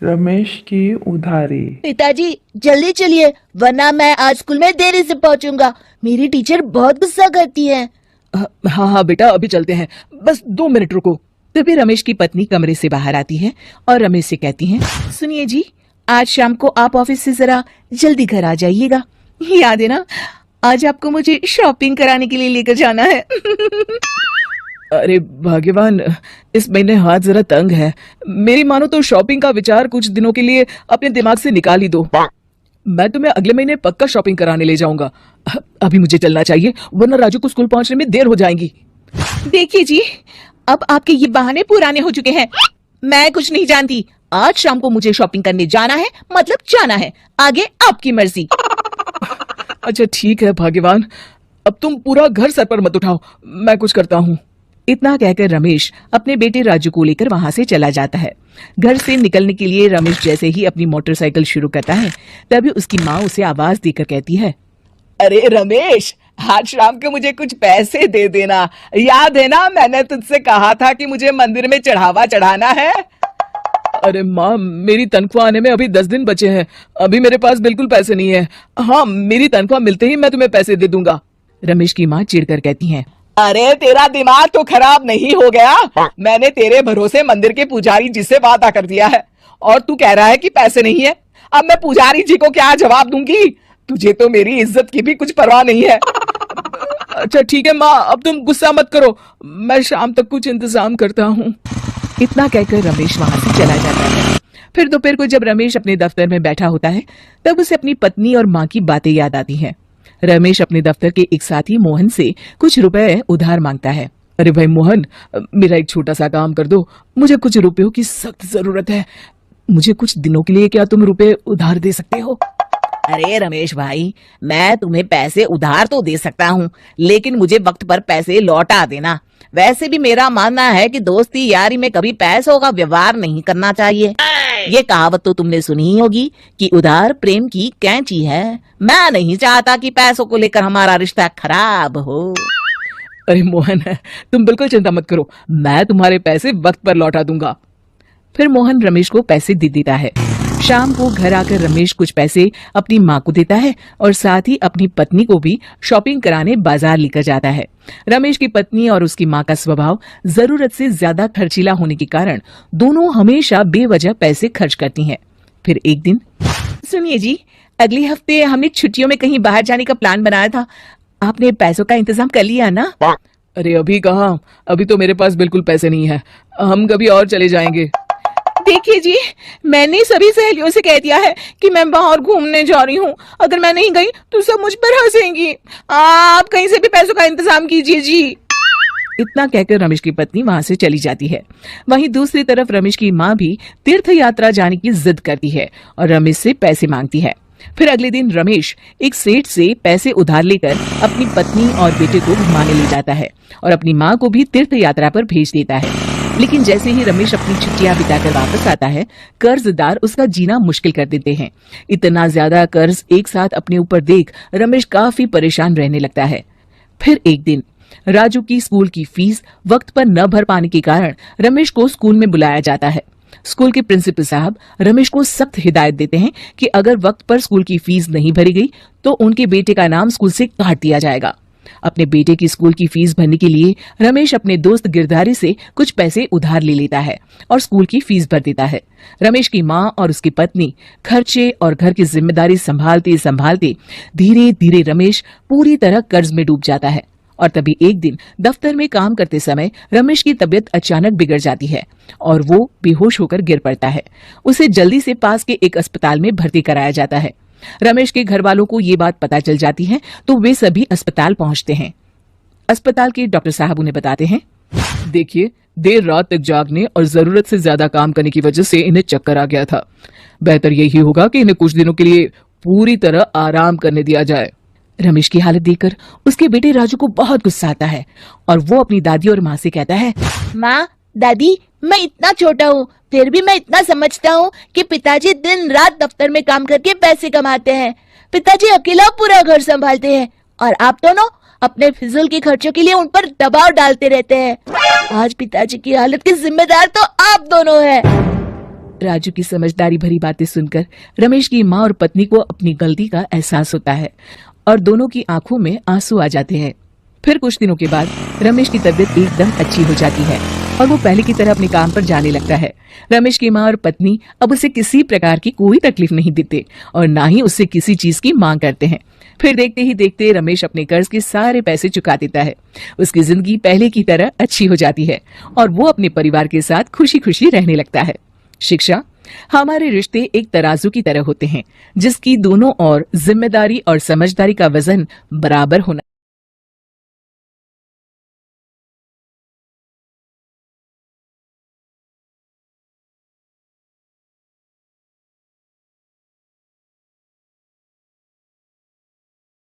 रमेश की उधारी। पिताजी जल्दी चलिए, वरना मैं आज स्कूल में देरी से पहुंचूंगा। मेरी टीचर बहुत गुस्सा करती है। हाँ हाँ बेटा, अभी चलते हैं, बस 2 मिनट रुको। तभी रमेश की पत्नी कमरे से बाहर आती है और रमेश से कहती है, सुनिए जी, आज शाम को आप ऑफिस से जरा जल्दी घर आ जाइएगा। याद है ना, आज आपको मुझे शॉपिंग कराने के लिए लेकर जाना है। अरे भाग्यवान, इस महीने हाथ जरा तंग है। मेरी मानो तो शॉपिंग का विचार कुछ दिनों के लिए अपने दिमाग से निकाल ही दो। मैं तुम्हें अगले महीने पक्का शॉपिंग कराने ले जाऊंगा। अभी मुझे चलना चाहिए, वरना राजू को स्कूल पहुंचने में देर हो जाएगी। देखिए जी, अब आपके ये बहाने पुराने हो चुके हैं। मैं कुछ नहीं जानती। आज शाम को मुझे शॉपिंग करने जाना है, मतलब जाना है। आगे आपकी मर्जी। अच्छा ठीक है भाग्यवान, अब तुम पूरा घर सर पर मत उठाओ, मैं कुछ करता हूँ। इतना कहकर रमेश अपने बेटे राजू को लेकर वहां से चला जाता है। घर से निकलने के लिए रमेश जैसे ही अपनी मोटरसाइकिल शुरू करता है, तभी उसकी माँ उसे आवाज देकर कहती है, अरे रमेश, आज शाम को मुझे कुछ पैसे दे देना। याद है ना, मैंने तुझसे कहा था कि मुझे मंदिर में चढ़ावा चढ़ाना है। अरे माँ, मेरी तनख्वाह आने में अभी 10 दिन बचे हैं, अभी मेरे पास बिल्कुल पैसे नहीं है। हाँ, मेरी तनख्वाह मिलते ही मैं तुम्हें पैसे दे दूंगा। रमेश की माँ चिढ़कर कहती है, अरे तेरा दिमाग तो खराब नहीं हो गया? मैंने तेरे भरोसे मंदिर के पुजारी जी से वादा कर दिया है और तू कह रहा है कि पैसे नहीं है। अब मैं पुजारी जी को क्या जवाब दूंगी? तुझे तो मेरी इज्जत की भी कुछ परवाह नहीं है। अच्छा ठीक है माँ, अब तुम गुस्सा मत करो, मैं शाम तक कुछ इंतजाम करता हूँ। इतना कहकर रमेश वहां से चला जाता है। फिर दोपहर को जब रमेश अपने दफ्तर में बैठा होता है, तब उसे अपनी पत्नी और माँ की बातें याद आती हैं। रमेश अपने दफ्तर के एक साथी मोहन से कुछ रुपए उधार मांगता है। अरे भाई मोहन, मेरा एक छोटा सा काम कर दो, मुझे कुछ रुपयों की सख्त जरूरत है। मुझे कुछ दिनों के लिए क्या तुम रुपए उधार दे सकते हो? अरे रमेश भाई, मैं तुम्हें पैसे उधार तो दे सकता हूँ, लेकिन मुझे वक्त पर पैसे लौटा देना। वैसे भी मेरा मानना है कि दोस्ती यारी में कभी पैसों का व्यवहार नहीं करना चाहिए। ये कहावत तो तुमने सुनी ही होगी कि उधार प्रेम की कैंची है। मैं नहीं चाहता कि पैसों को लेकर हमारा रिश्ता खराब हो। अरे मोहन, तुम बिल्कुल चिंता मत करो, मैं तुम्हारे पैसे वक्त पर लौटा दूंगा। फिर मोहन रमेश को पैसे दे देता है। शाम को घर आकर रमेश कुछ पैसे अपनी माँ को देता है और साथ ही अपनी पत्नी को भी शॉपिंग कराने बाजार लेकर जाता है। रमेश की पत्नी और उसकी माँ का स्वभाव जरूरत से ज्यादा खर्चीला होने के कारण दोनों हमेशा बेवजह पैसे खर्च करती हैं। फिर एक दिन, सुनिए जी, अगले हफ्ते हमने छुट्टियों में कहीं बाहर जाने का प्लान बनाया था। आपने पैसों का इंतजाम कर लिया ना? अरे अभी कहाँ, अभी तो मेरे पास बिल्कुल पैसे नहीं है, हम कभी और चले जाएंगे। देखिए जी, मैंने सभी सहेलियों से कह दिया है कि मैं बाहर घूमने जा रही हूँ। अगर मैं नहीं गई तो सब मुझ पर हंसेंगी। आप कहीं से भी पैसों का इंतजाम कीजिए जी। इतना कहकर रमेश की पत्नी वहां से चली जाती है। वहीं दूसरी तरफ रमेश की माँ भी तीर्थ यात्रा जाने की जिद करती है और रमेश से पैसे मांगती है। फिर अगले दिन रमेश एक सेठ से पैसे उधार लेकर अपनी पत्नी और बेटे को घुमाने ले जाता है और अपनी माँ को भी तीर्थ यात्रा पर भेज देता है। लेकिन जैसे ही रमेश अपनी छुट्टियां बिताकर वापस आता है, कर्जदार उसका जीना मुश्किल कर देते हैं। इतना ज्यादा कर्ज एक साथ अपने ऊपर देख रमेश काफी परेशान रहने लगता है। फिर एक दिन राजू की स्कूल की फीस वक्त पर न भर पाने के कारण रमेश को स्कूल में बुलाया जाता है। स्कूल के प्रिंसिपल साहब रमेश को सख्त हिदायत देते हैं कि अगर वक्त पर स्कूल की फीस नहीं भरी गई तो उनके बेटे का नाम स्कूल से काट दिया जाएगा। अपने बेटे की स्कूल की फीस भरने के लिए रमेश अपने दोस्त गिरधारी से कुछ पैसे उधार ले लेता है और स्कूल की फीस भर देता है। रमेश की माँ और उसकी पत्नी खर्चे और घर की जिम्मेदारी संभालते संभालते धीरे धीरे रमेश पूरी तरह कर्ज में डूब जाता है। और तभी एक दिन दफ्तर में काम करते समय रमेश की तबीयत अचानक बिगड़ जाती है और वो बेहोश होकर गिर पड़ता है। उसे जल्दी से पास के एक अस्पताल में भर्ती कराया जाता है। रमेश के घर वालों को ये बात पता चल जाती है तो वे सभी अस्पताल पहुंचते हैं। अस्पताल के डॉक्टर साहब उन्हें बताते हैं, देखिए, देर रात तक जागने और जरूरत से ज्यादा काम करने की वजह से इन्हें चक्कर आ गया था। बेहतर यही होगा कि इन्हें कुछ दिनों के लिए पूरी तरह आराम करने दिया जाए। रमेश की हालत देखकर उसके बेटे राजू को बहुत गुस्सा आता है और वो अपनी दादी और माँ से कहता है, माँ, दादी, मैं इतना छोटा हूँ, फिर भी मैं इतना समझता हूँ कि पिताजी दिन रात दफ्तर में काम करके पैसे कमाते हैं। पिताजी अकेला पूरा घर संभालते हैं और आप दोनों अपने फिजूल के खर्चों के लिए उन पर दबाव डालते रहते हैं। आज पिताजी की हालत के जिम्मेदार तो आप दोनों हैं। राजू की समझदारी भरी बातें सुनकर रमेश की माँ और पत्नी को अपनी गलती का एहसास होता है और दोनों की आंखों में आंसू आ जाते हैं। फिर कुछ दिनों के बाद रमेश की तबीयत एकदम अच्छी हो जाती है और वो पहले की तरह अपने काम पर जाने लगता है। रमेश की माँ और पत्नी अब उसे किसी प्रकार की कोई तकलीफ नहीं देते और ना ही उससे किसी चीज की मांग करते हैं। फिर देखते ही देखते रमेश अपने कर्ज के सारे पैसे चुका देता है। उसकी जिंदगी पहले की तरह अच्छी हो जाती है और वो अपने परिवार के साथ खुशी खुशी रहने लगता है। शिक्षा, हमारे रिश्ते एक तराजू की तरह होते हैं जिसकी दोनों ओर जिम्मेदारी और समझदारी का वजन बराबर होना